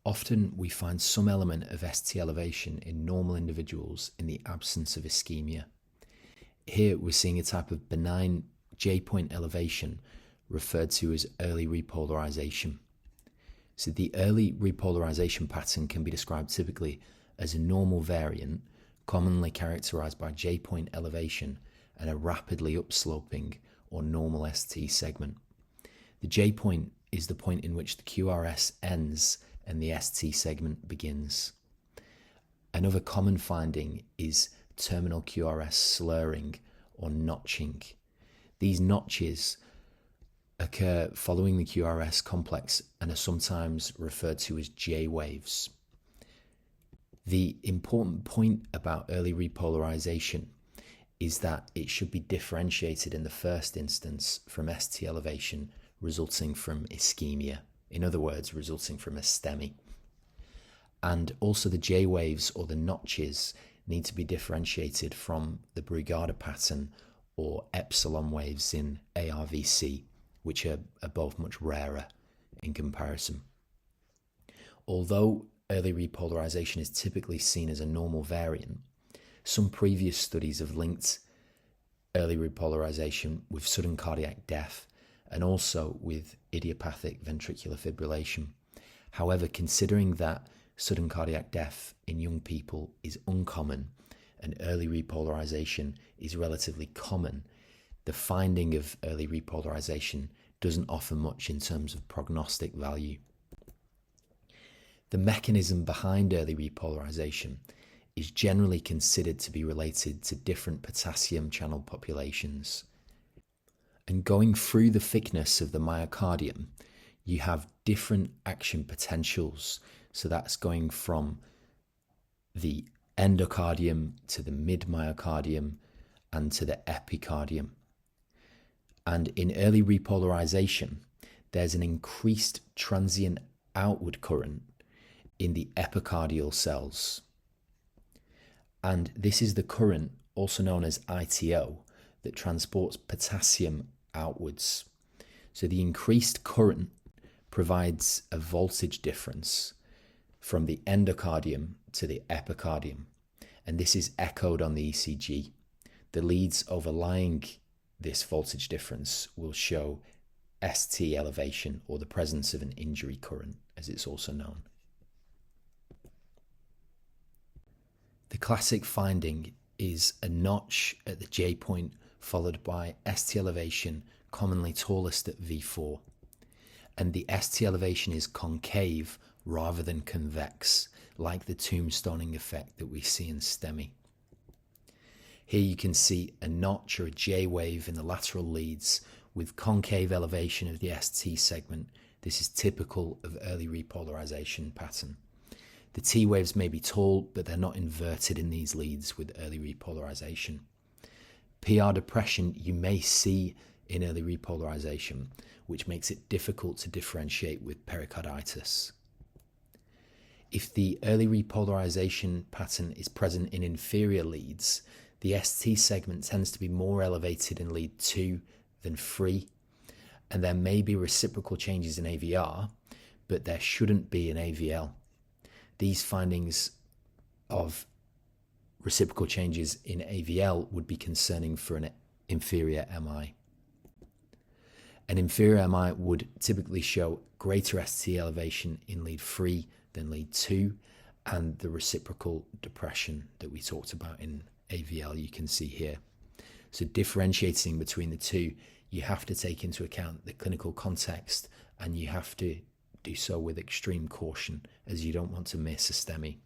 Often we find some element of ST elevation in normal individuals in the absence of ischemia. Here we're seeing a type of benign J-point elevation referred to as early repolarization. So the early repolarization pattern can be described typically as a normal variant, commonly characterized by J-point elevation and a rapidly upsloping or normal ST segment. The J-point is the point in which the QRS ends and the ST segment begins. Another common finding is terminal QRS slurring or notching. These notches occur following the QRS complex and are sometimes referred to as J waves. The important point about early repolarization is that it should be differentiated in the first instance from ST elevation resulting from ischemia, in other words, resulting from a STEMI. And also the J waves or the notches need to be differentiated from the Brugada pattern or epsilon waves in ARVC, which are both much rarer in comparison. Although early repolarization is typically seen as a normal variant, some previous studies have linked early repolarization with sudden cardiac death and also with idiopathic ventricular fibrillation. However, considering that sudden cardiac death in young people is uncommon and early repolarization is relatively common, the finding of early repolarization doesn't offer much in terms of prognostic value. The mechanism behind early repolarization is generally considered to be related to different potassium channel populations. And going through the thickness of the myocardium, you have different action potentials. So that's going from the endocardium to the mid-myocardium and to the epicardium. And in early repolarization, there's an increased transient outward current in the epicardial cells. And this is the current, also known as ITO, that transports potassium outwards. So the increased current provides a voltage difference from the endocardium to the epicardium, and this is echoed on the ECG. The leads overlying this voltage difference will show ST elevation, or the presence of an injury current, as it's also known. The classic finding is a notch at the J point followed by ST elevation, commonly tallest at V4. And the ST elevation is concave rather than convex, like the tombstoning effect that we see in STEMI. Here you can see a notch or a J wave in the lateral leads with concave elevation of the ST segment. This is typical of early repolarization pattern. The T waves may be tall, but they're not inverted in these leads with early repolarization. PR depression you may see in early repolarization, which makes it difficult to differentiate with pericarditis. If the early repolarization pattern is present in inferior leads, the ST segment tends to be more elevated in lead 2 than 3, and there may be reciprocal changes in AVR, but there shouldn't be in AVL. These findings of reciprocal changes in AVL would be concerning for an inferior MI. An inferior MI would typically show greater ST elevation in lead 3 than lead 2, and the reciprocal depression that we talked about in AVL you can see here. So differentiating between the two, you have to take into account the clinical context, and you have to do so with extreme caution, as you don't want to miss a STEMI.